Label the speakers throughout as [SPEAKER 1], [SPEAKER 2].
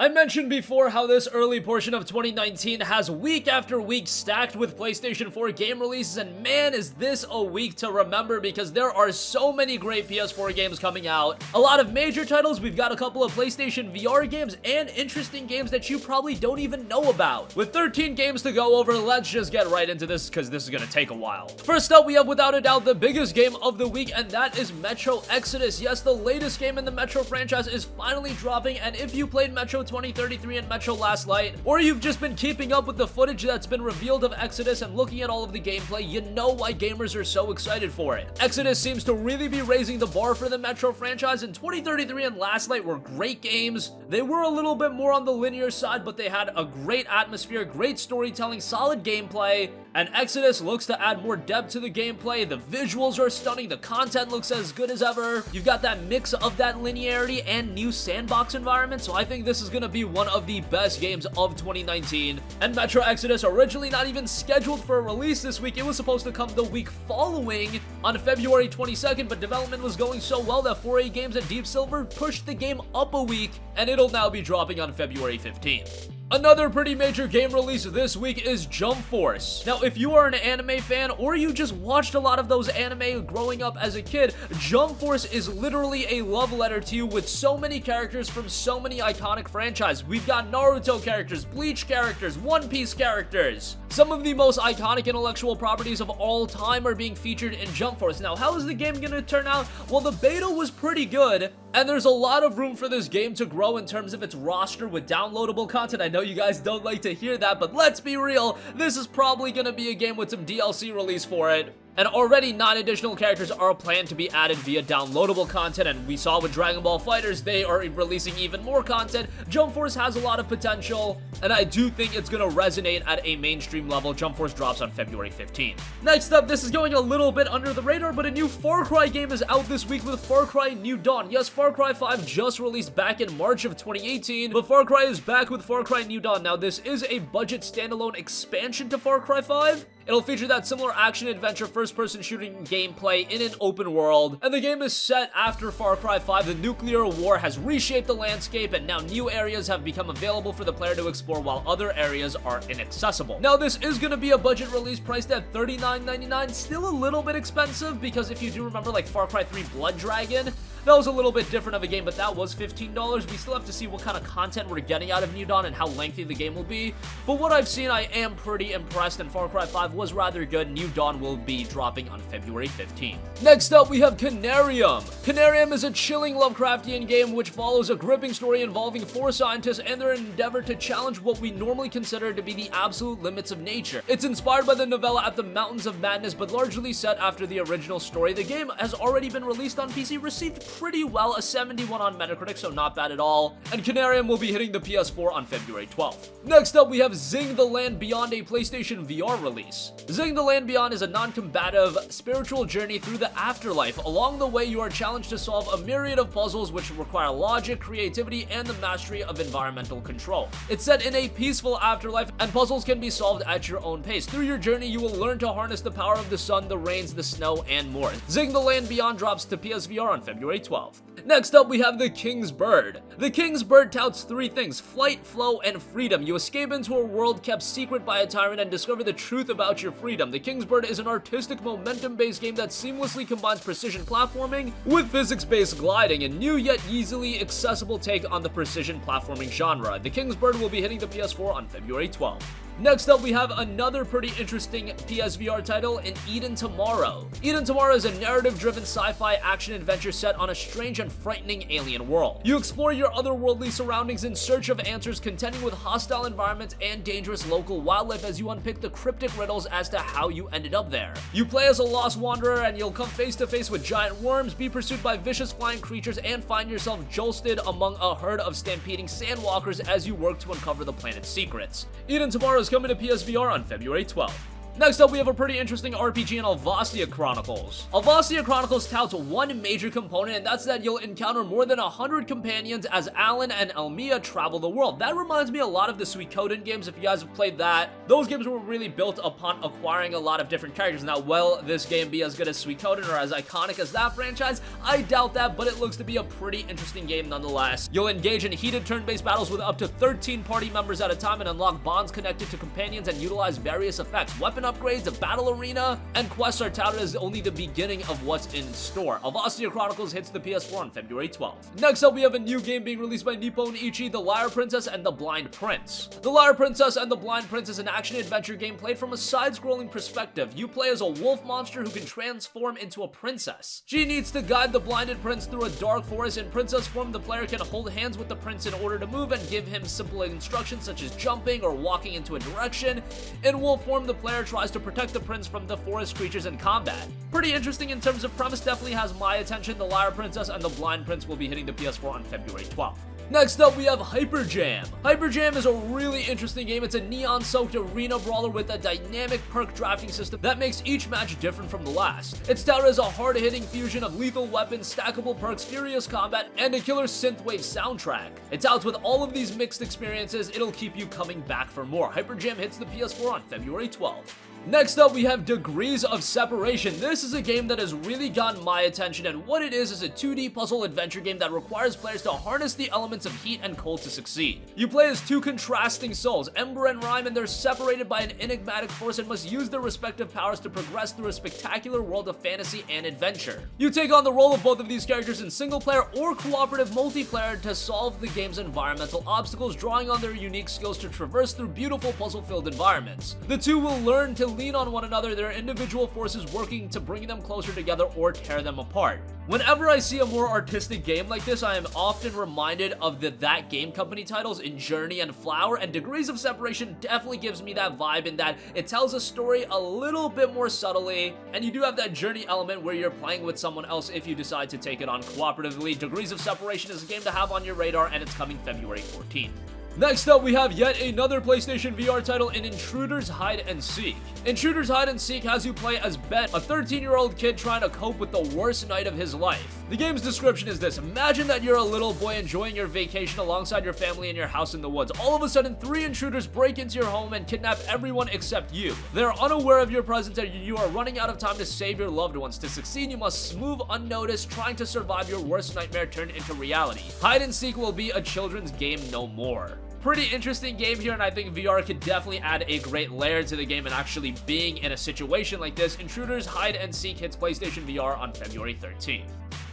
[SPEAKER 1] I mentioned before how this early portion of 2019 has week after week stacked with PlayStation 4 game releases, and man is this a week to remember because there are so many great PS4 games coming out. A lot of major titles, we've got a couple of PlayStation VR games, and interesting games that you probably don't even know about. With 13 games to go over, let's just get right into this because this is gonna take a while. First up, we have without a doubt the biggest game of the week, and that is Metro Exodus. Yes, the latest game in the Metro franchise is finally dropping, and if you played Metro 2033 and Metro Last Light, or you've just been keeping up with the footage that's been revealed of Exodus and looking at all of the gameplay, you know why gamers are so excited for it. Exodus seems to really be raising the bar for the Metro franchise, and 2033 and Last Light were great games. They were a little bit more on the linear side, but they had a great atmosphere, great storytelling, solid gameplay, and Exodus looks to add more depth to the gameplay. The visuals are stunning, the content looks as good as ever. You've got that mix of that linearity and new sandbox environment, so I think this is gonna be one of the best games of 2019. And Metro Exodus, originally not even scheduled for a release this week, it was supposed to come the week following on February 22nd, but development was going so well that 4A Games and Deep Silver pushed the game up a week, and it'll now be dropping on February 15th. Another pretty major game release this week is Jump Force. Now, if you are an anime fan or you just watched a lot of those anime growing up as a kid, Jump Force is literally a love letter to you with so many characters from so many iconic franchises. We've got Naruto characters, Bleach characters, One Piece characters. Some of the most iconic intellectual properties of all time are being featured in Jump Force. Now, how is the game gonna turn out? Well, the beta was pretty good, and there's a lot of room for this game to grow in terms of its roster with downloadable content. I know you guys don't like to hear that, but let's be real, this is probably gonna be a game with some DLC release for it. And already 9 additional characters are planned to be added via downloadable content, and we saw with Dragon Ball FighterZ, they are releasing even more content. Jump Force has a lot of potential, and I do think it's gonna resonate at a mainstream level. Jump Force drops on February 15th. Next up, this is going a little bit under the radar, but a new Far Cry game is out this week with Far Cry New Dawn. Yes, Far Cry 5 just released back in March of 2018, but Far Cry is back with Far Cry New Dawn. Now, this is a budget standalone expansion to Far Cry 5. It'll feature that similar action-adventure first-person shooting gameplay in an open world, and the game is set after Far Cry 5. The nuclear war has reshaped the landscape, and now new areas have become available for the player to explore while other areas are inaccessible. Now, this is going to be a budget release priced at $39.99, still a little bit expensive because if you do remember like Far Cry 3 Blood Dragon, that was a little bit different of a game, but that was $15. We still have to see what kind of content we're getting out of New Dawn and how lengthy the game will be. But what I've seen, I am pretty impressed, and Far Cry 5 was rather good. New Dawn will be dropping on February 15th. Next up, we have Canarium. Canarium is a chilling Lovecraftian game which follows a gripping story involving 4 scientists and their endeavor to challenge what we normally consider to be the absolute limits of nature. It's inspired by the novella At the Mountains of Madness, but largely set after the original story. The game has already been released on PC, received pretty well, a 71 on Metacritic, so not bad at all, and Canarium will be hitting the PS4 on February 12th. Next up, we have XING The Land Beyond, a PlayStation VR release. XING The Land Beyond is a non-combative spiritual journey through the afterlife. Along the way, you are challenged to solve a myriad of puzzles which require logic, creativity, and the mastery of environmental control. It's set in a peaceful afterlife, and puzzles can be solved at your own pace. Through your journey, you will learn to harness the power of the sun, the rains, the snow, and more. XING The Land Beyond drops to PSVR on February 12th. Next up, we have The King's Bird. The King's Bird touts 3 things: flight, flow, and freedom. You escape into a world kept secret by a tyrant and discover the truth about your freedom. The King's Bird is an artistic, momentum-based game that seamlessly combines precision platforming with physics-based gliding, a new yet easily accessible take on the precision platforming genre. The King's Bird will be hitting the PS4 on February 12th. Next up, we have another pretty interesting PSVR title in Eden Tomorrow. Eden Tomorrow is a narrative-driven sci-fi action-adventure set on a strange and frightening alien world. You explore your otherworldly surroundings in search of answers, contending with hostile environments and dangerous local wildlife as you unpick the cryptic riddles as to how you ended up there. You play as a lost wanderer, and you'll come face-to-face with giant worms, be pursued by vicious flying creatures, and find yourself jolted among a herd of stampeding sandwalkers as you work to uncover the planet's secrets. Eden Tomorrow is coming to PSVR on February 12th. Next up, we have a pretty interesting RPG in Alvastia Chronicles. Alvastia Chronicles touts one major component, and that's that you'll encounter more than 100 companions as Alan and Elmia travel the world. That reminds me a lot of the Suikoden games, if you guys have played that. Those games were really built upon acquiring a lot of different characters. Now, will this game be as good as Suikoden or as iconic as that franchise? I doubt that, but it looks to be a pretty interesting game nonetheless. You'll engage in heated turn-based battles with up to 13 party members at a time and unlock bonds connected to companions and utilize various effects. Weapon upgrades, a battle arena, and quests are touted as only the beginning of what's in store. Alvastia Chronicles hits the PS4 on February 12th. Next up, we have a new game being released by Nippon Ichi, The Lyre Princess and the Blind Prince. The Lyre Princess and the Blind Prince is an action-adventure game played from a side-scrolling perspective. You play as a wolf monster who can transform into a princess. She needs to guide the blinded prince through a dark forest. In princess form, the player can hold hands with the prince in order to move and give him simple instructions such as jumping or walking into a direction. In wolf form, the player tries to protect the prince from the forest creatures in combat. Pretty interesting in terms of premise, definitely has my attention. The Lyre Princess and the Blind Prince will be hitting the PS4 on February 12th. Next up, we have Hyper Jam. Hyper Jam is a really interesting game. It's a neon-soaked arena brawler with a dynamic perk drafting system that makes each match different from the last. It's touted as a hard-hitting fusion of lethal weapons, stackable perks, furious combat, and a killer synthwave soundtrack. It's out with all of these mixed experiences. It'll keep you coming back for more. Hyper Jam hits the PS4 on February 12th. Next up, we have Degrees of Separation. This is a game that has really gotten my attention, and what it is a 2D puzzle adventure game that requires players to harness the elements of heat and cold to succeed. You play as two contrasting souls, Ember and Rhyme, and they're separated by an enigmatic force and must use their respective powers to progress through a spectacular world of fantasy and adventure. You take on the role of both of these characters in single-player or cooperative multiplayer to solve the game's environmental obstacles, drawing on their unique skills to traverse through beautiful puzzle-filled environments. The two will learn to lean on one another, their individual forces working to bring them closer together or tear them apart. Whenever I see a more artistic game like this, I am often reminded of the That Game Company titles in Journey and Flower, and Degrees of Separation definitely gives me that vibe in that it tells a story a little bit more subtly, and you do have that journey element where you're playing with someone else if you decide to take it on cooperatively. Degrees of Separation is a game to have on your radar, and it's coming February 14th. Next up, we have yet another PlayStation VR title in Intruders Hide and Seek. Intruders Hide and Seek has you play as Ben, a 13-year-old kid trying to cope with the worst night of his life. The game's description is this: imagine that you're a little boy enjoying your vacation alongside your family in your house in the woods. All of a sudden, 3 intruders break into your home and kidnap everyone except you. They're unaware of your presence and you are running out of time to save your loved ones. To succeed, you must move unnoticed, trying to survive your worst nightmare turned into reality. Hide and Seek will be a children's game no more. Pretty interesting game here, and I think VR could definitely add a great layer to the game, and actually being in a situation like this, Intruders Hide and Seek hits PlayStation VR on February 13th.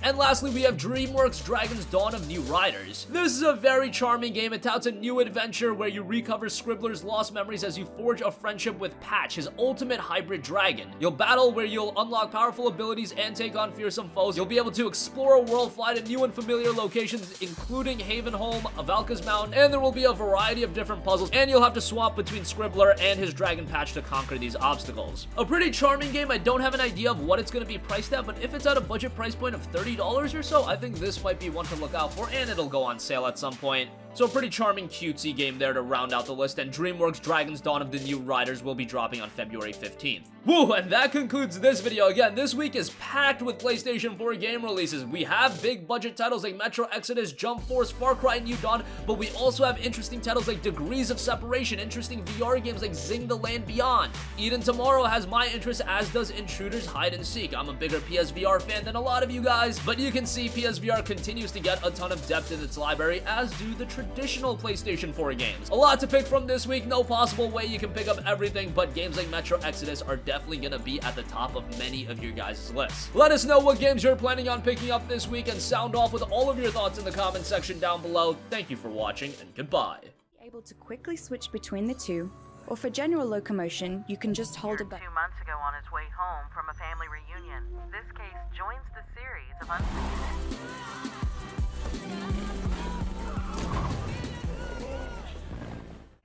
[SPEAKER 1] And lastly, we have DreamWorks' Dragon's Dawn of New Riders. This is a very charming game. It touts a new adventure where you recover Scribbler's lost memories as you forge a friendship with Patch, his ultimate hybrid dragon. You'll battle where you'll unlock powerful abilities and take on fearsome foes. You'll be able to explore a world, fly to new and familiar locations, including Havenholm, Avalka's Mountain, and there will be a variety of different puzzles, and you'll have to swap between Scribbler and his dragon Patch to conquer these obstacles. A pretty charming game. I don't have an idea of what it's going to be priced at, but if it's at a budget price point of $30 or so, I think this might be one to look out for, and it'll go on sale at some point. So a pretty charming, cutesy game there to round out the list, and DreamWorks' Dragon's Dawn of the New Riders will be dropping on February 15th. Woo, and that concludes this video. Again, this week is packed with PlayStation 4 game releases. We have big budget titles like Metro Exodus, Jump Force, Far Cry New Dawn, but we also have interesting titles like Degrees of Separation, interesting VR games like XING The Land Beyond. Eden Tomorrow has my interest, as does Intruders Hide and Seek. I'm a bigger PSVR fan than a lot of you guys, but you can see PSVR continues to get a ton of depth in its library, as do the traditional PlayStation 4 games. A lot to pick from this week. No possible way you can pick up everything, but games like Metro Exodus are definitely gonna be at the top of many of your guys' lists. Let us know what games you're planning on picking up this week, and sound off with all of your thoughts in the comment section down below. Thank you for watching, and goodbye.
[SPEAKER 2] Able to quickly switch between the two, or for general locomotion, you can just hold a button.
[SPEAKER 3] 2 months ago on his way home from a family reunion. This case joins the series of unsolved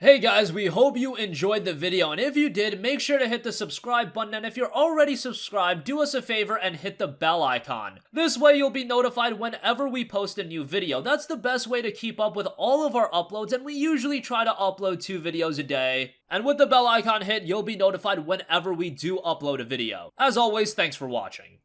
[SPEAKER 1] Hey guys, we hope you enjoyed the video, and if you did, make sure to hit the subscribe button, and if you're already subscribed, do us a favor and hit the bell icon. This way you'll be notified whenever we post a new video. That's the best way to keep up with all of our uploads, and we usually try to upload 2 videos a day. And with the bell icon hit, you'll be notified whenever we do upload a video. As always, thanks for watching.